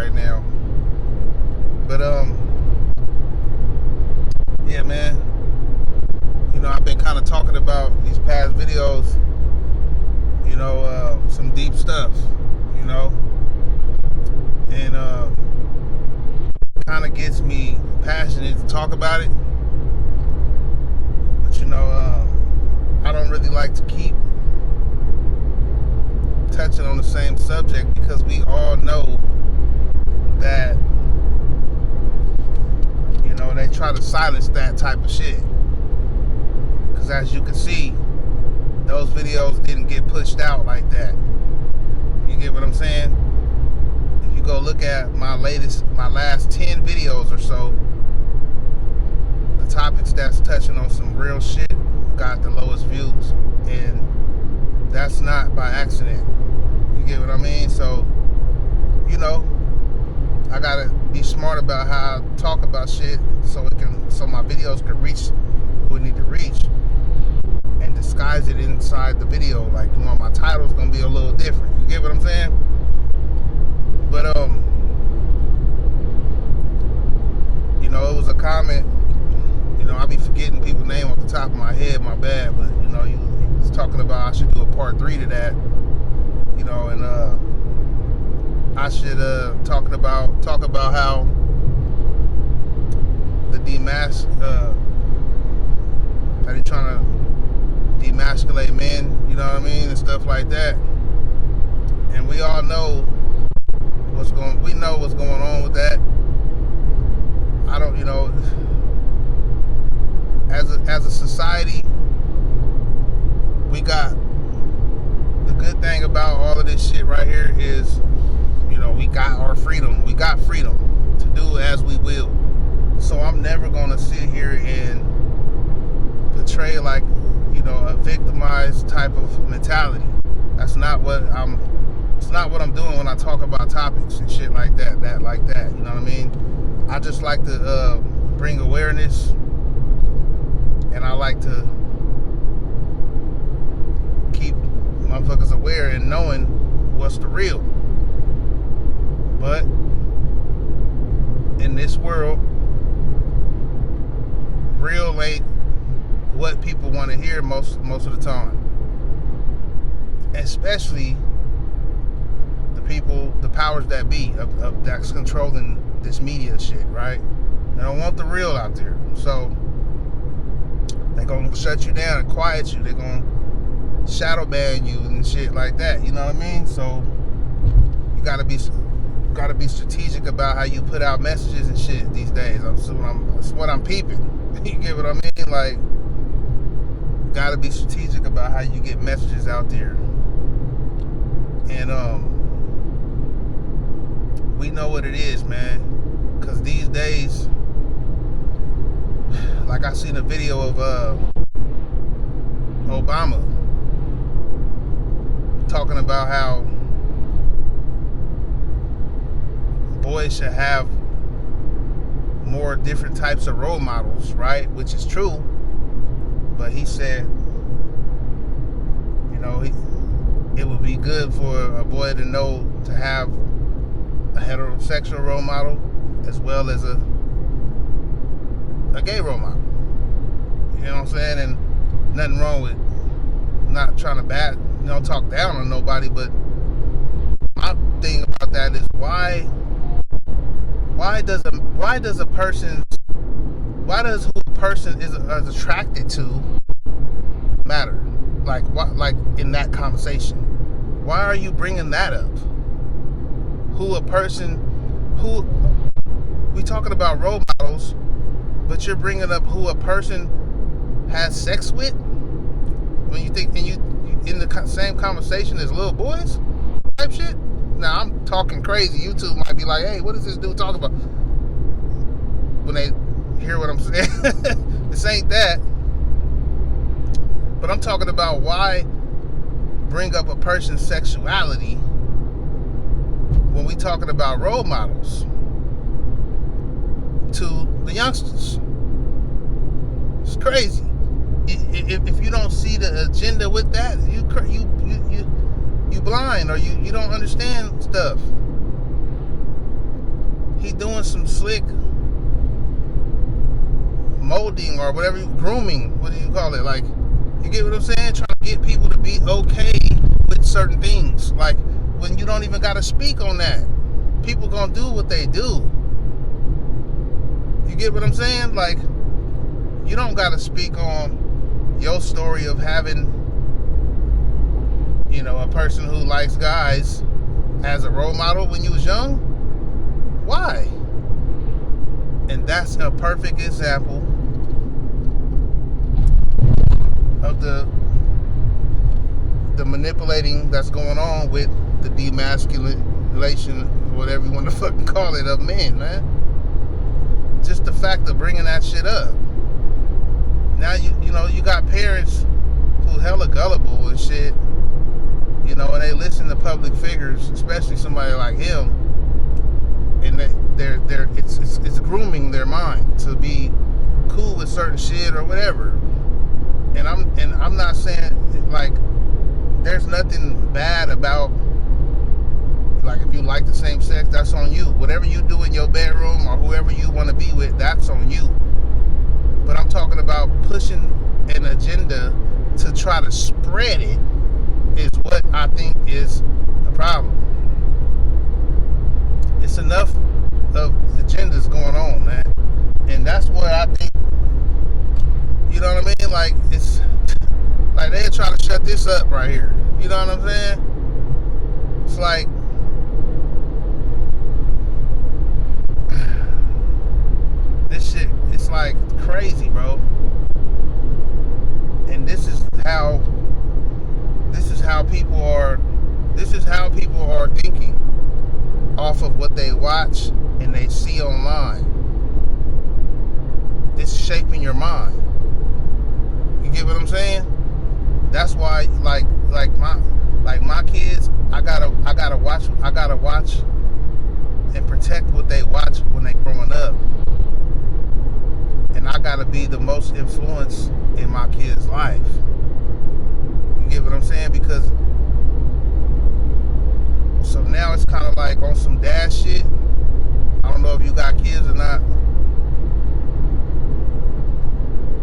right now. But yeah, man. I've been kind of talking about these past videos. Some deep stuff. And kind of gets me passionate to talk about it. But I don't really like to keep touching on the same subject because we all know that they try to silence that type of shit. Because as you can see, those videos didn't get pushed out like that. You get what I'm saying? If you go look at my last 10 videos or so, the topics that's touching on some real shit got the lowest views. And that's not by accident. You get what I mean? So, I gotta be smart about how I talk about shit so my videos can reach who it need to reach, and disguise it inside the video. Like, my title's gonna be a little different. You get what I'm saying? But it was a comment. I be forgetting people's name off the top of my head. My bad. But he was talking about I should do a part 3 to that. And I should talk about how the that he's trying to demasculate men, you know what I mean, and stuff like that. And we all know what's going on with that. I don't, as a society, we got the good thing about all of this shit right here is, we got our freedom. We got freedom to do as we will. So I'm never gonna sit here and portray like, a victimized type of mentality. It's not what I'm doing when I talk about topics and shit like that. You know what I mean? I just like to bring awareness, and I like to keep motherfuckers aware and knowing what's the real. But in this world, real ain't what people want to hear most of the time. Especially the powers that be of that's controlling this media shit, right? They don't want the real out there. So they're gonna shut you down and quiet you. They're gonna shadow ban you and shit like that. You know what I mean? So you gotta be strategic about how you put out messages and shit these days. That's what I'm peeping. You get what I mean? Like, you gotta be strategic about how you get messages out there. And we know what it is, man. Cause these days, like I seen a video of Obama talking about how boys should have more different types of role models, right? Which is true. But he said, it would be good for a boy to know to have a heterosexual role model as well as a gay role model. You know what I'm saying? And nothing wrong with not trying to talk down on nobody, but my thing about that is why does who a person is attracted to matter? Like in that conversation, why are you bringing that up? Who we talking about role models, but you're bringing up who a person has sex with when you think you in the same conversation as little boys type shit. Now I'm talking crazy. YouTube might be like, hey, what is this dude talking about? When they hear what I'm saying. This ain't that. But I'm talking about why bring up a person's sexuality when we talking about role models to the youngsters. It's crazy. If you don't see the agenda with that, you blind, or you don't understand stuff. he doing some slick molding or whatever, grooming. What do you call it? Like, you get what I'm saying? Trying to get people to be okay with certain things. Like, when you don't even got to speak on that. People gonna do what they do. You get what I'm saying? Like, you don't got to speak on your story of having, you know, a person who likes guys as a role model when you was young. Why? And that's a perfect example of the manipulating that's going on with the demasculation, whatever you want to fucking call it, of men, man. Just the fact of bringing that shit up. Now you know you got parents who hella gullible and shit, you know, and they listen to public figures, especially somebody like him, and it's grooming their mind to be cool with certain shit or whatever. And I'm not saying, like, there's nothing bad about, like, if you like the same sex, that's on you. Whatever you do in your bedroom or whoever you want to be with, that's on you. But I'm talking about pushing an agenda to try to spread it is what I think is the problem. It's enough of agendas going on, man. And that's what I think, you know what I mean? Like, it's like they're trying to shut this up right here. You know what I'm saying? It's like, this shit, it's like crazy, bro. And this is how people are thinking off of what they watch and they see online. It's shaping your mind. You get what I'm saying? That's why, like my kids, I gotta watch and protect what they watch when they growing up. And I gotta be the most influence in my kids' life. You get what I'm saying? Because so now it's kind of like on some dad shit. I don't know if you got kids or not,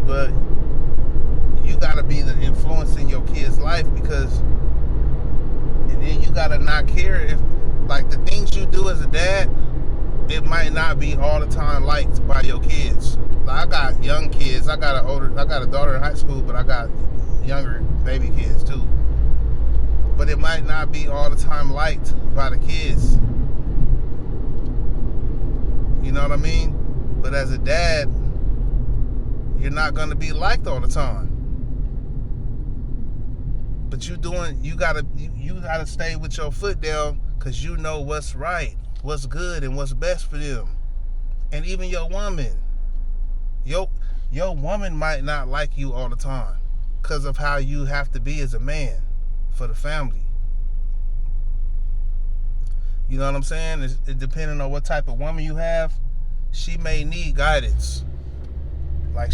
but you gotta be the influence in your kid's life, because, and then you gotta not care if, like, the things you do as a dad, it might not be all the time liked by your kids. Like, I got young kids. I got a daughter in high school, but I got younger baby kids too. But it might not be all the time liked by the kids. You know what I mean? But as a dad, you're not gonna be liked all the time. But you gotta stay with your foot down, because you know what's right, what's good, and what's best for them. And even your woman. Your woman might not like you all the time because of how you have to be as a man for the family. You know what I'm saying? It depending on what type of woman you have, she may need guidance. Like,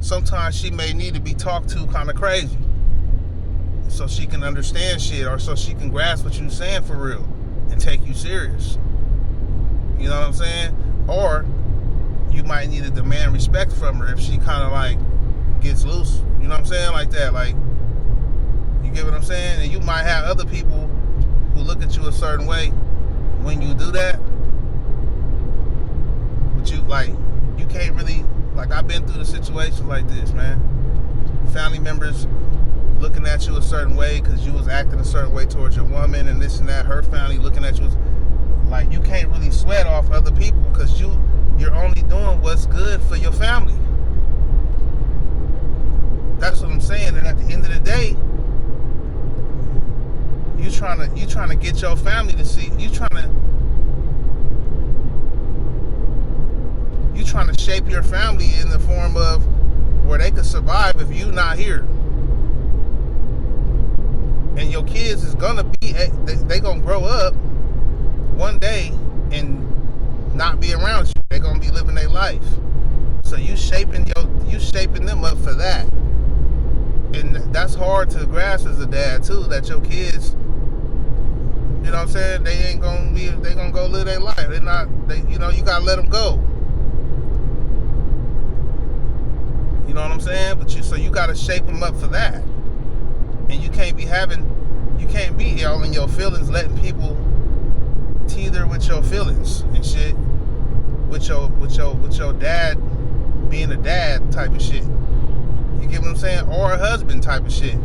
sometimes she may need to be talked to kind of crazy, so she can understand shit, or so she can grasp what you're saying for real and take you serious. You know what I'm saying? Or you might need to demand respect from her if she kind of like gets loose. You know what I'm saying? Like that. Like, you get what I'm saying? And you might have other people who look at you a certain way when you do that. But you can't really, like, I've been through the situations like this, man. Family members looking at you a certain way because you was acting a certain way towards your woman, and this and that. Her family looking at you like, you can't really sweat off other people because you're only doing what's good for your family. That's what I'm saying. And at the end of the day, you trying to get your family to see, you trying to shape your family in the form of where they could survive if you not here. And your kids is gonna be, they gonna grow up one day and not be around you. They're gonna be living their life. So you shaping them up for that. And that's hard to grasp as a dad too, that your kids You know what I'm saying? They gonna go live their life. You gotta let them go. You know what I'm saying? So you gotta shape them up for that. And you can't be all in your feelings, letting people teeter with your feelings and shit. With your dad being a dad type of shit. You get what I'm saying? Or a husband type of shit.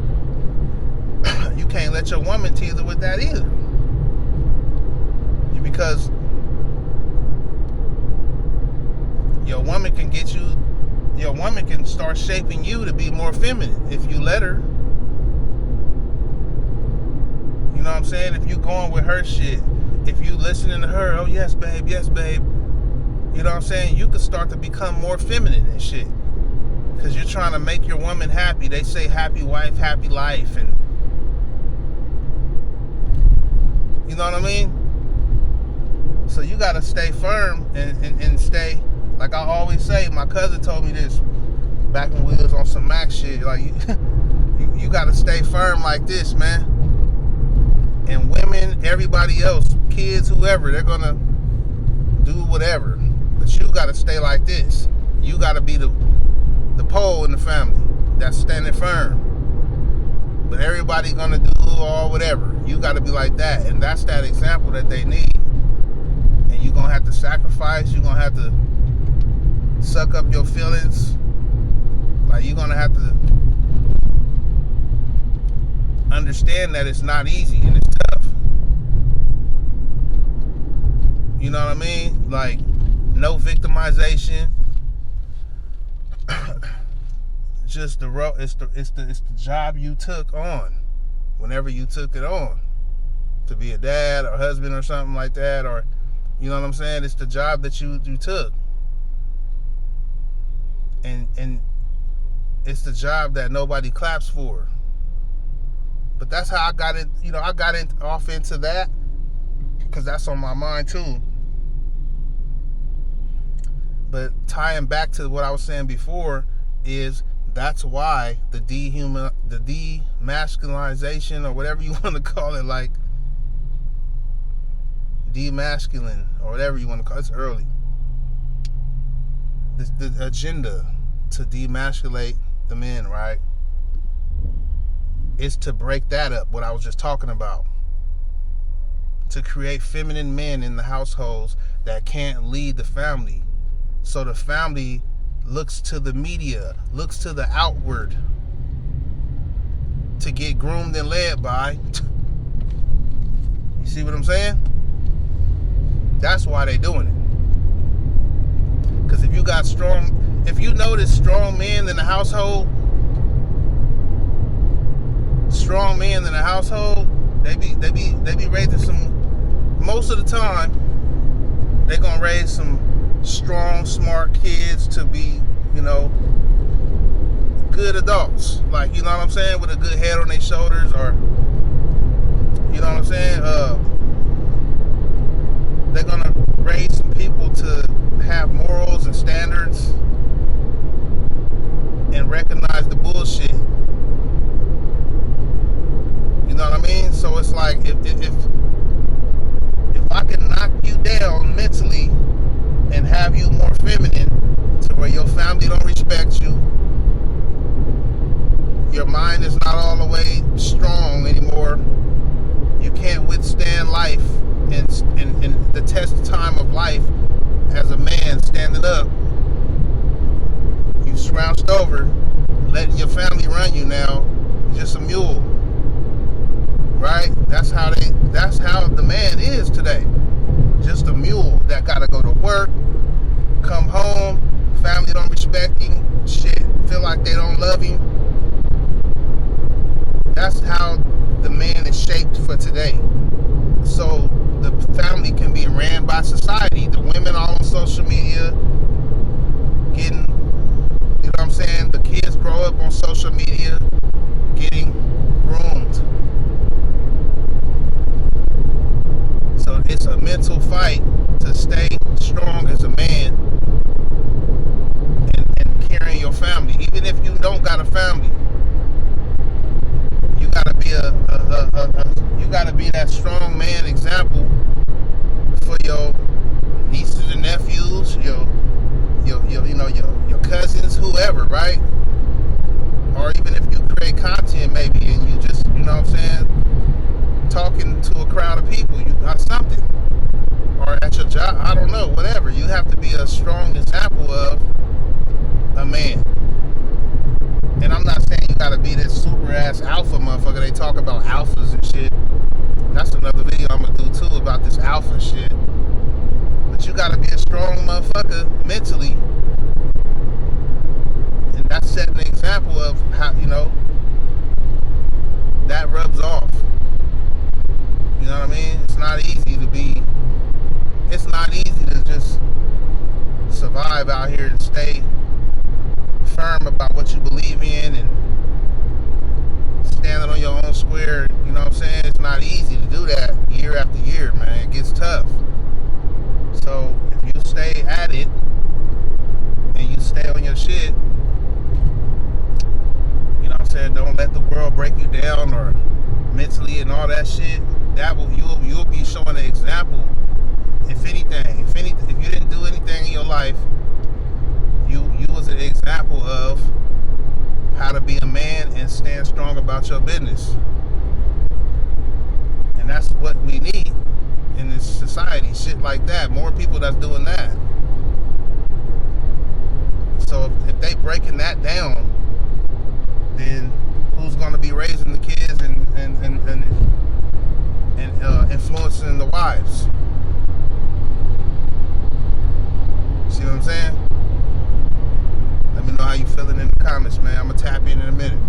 You can't let your woman teeter with that either. Because your woman can start shaping you to be more feminine if you let her. You know what I'm saying? If you going with her shit, if you listening to her, oh yes babe, yes babe. You know what I'm saying? You can start to become more feminine and shit. Because you're trying to make your woman happy. They say happy wife, happy life. And you know what I mean? So you got to stay firm and stay, like I always say, my cousin told me this back when we was on some Mac shit, like you got to stay firm like this, man. And women, everybody else, kids, whoever, they're going to do whatever. But you got to stay like this. You got to be the pole in the family that's standing firm. But everybody going to do all whatever. You got to be like that. And that's that example that they need. And you're going to have to sacrifice. You're going to have to suck up your feelings. Like, you're going to have to understand that it's not easy and it's tough. You know what I mean? Like, no victimization. Just it's the job you took on whenever you took it on to be a dad or husband or something like that, or you know what I'm saying? It's the job that you took, and it's the job that nobody claps for. But that's how I got it. You know, I got off into that because that's on my mind too. But tying back to what I was saying before is that's why the demasculinization or whatever you want to call it, like demasculine or whatever you want to call it, it's early. The agenda to demasculate the men, right, is to break that up, what I was just talking about. To create feminine men in the households that can't lead the family. So the family looks to the media, looks to the outward to get groomed and led by. You see what I'm saying? That's why they doing it. Because if you notice strong men in the household, they be raising some, most of the time, they gonna raise some strong, smart kids to be, you know, good adults. Like, you know what I'm saying? With a good head on their shoulders, or, you know what I'm saying? They're gonna raise some people to have morals and standards and recognize the bullshit. You know what I mean? So it's like, if I can knock you down mentally and have you more feminine to where your family don't respect you, your mind is not all the way strong anymore, you can't withstand life and the test time of life as a man standing up, you scrouched over, letting your family run you now, you're just a mule, right? That's how the man is today. Just a mule that gotta go to work, come home, family don't respect him, shit, feel like they don't love him. That's how the man is shaped for today. So the family can be ran by society. The women all on social media getting, you know what I'm saying? The kids grow up on social media getting groomed. So it's a mental fight to stay strong as a man and carrying your family. Even if you don't got a family, you gotta be you gotta be that strong man example for your nieces and nephews, your cousins, whoever, right? Or even if you create content maybe and you just, you know what I'm saying, talking to a crowd of people, you got something. Or at your job, I don't know, whatever. You have to be a strong example of a man. And I'm not saying you gotta be this super ass alpha motherfucker. They talk about alphas and shit. That's another video I'm gonna do too about this alpha shit. But you gotta be a strong motherfucker mentally. And that's setting an example of how, that rubs off. You know what I mean? It's not easy to just survive out here and stay firm about what you believe in and standing on your own square. You know what I'm saying? It's not easy to do that year after year, man. It gets tough. So if you stay at it and you stay on your shit, you know what I'm saying, don't let the world break you down or mentally and all that shit. You'll be showing an example. If you didn't do anything in your life, you was an example of how to be a man and stand strong about your business. And that's what we need in this society, shit like that. More people that's doing that. So if they breaking that down, then who's going to be raising the kids and influencing the wives? See what I'm saying? Let me know how you feeling in the comments, man. I'm gonna tap in a minute.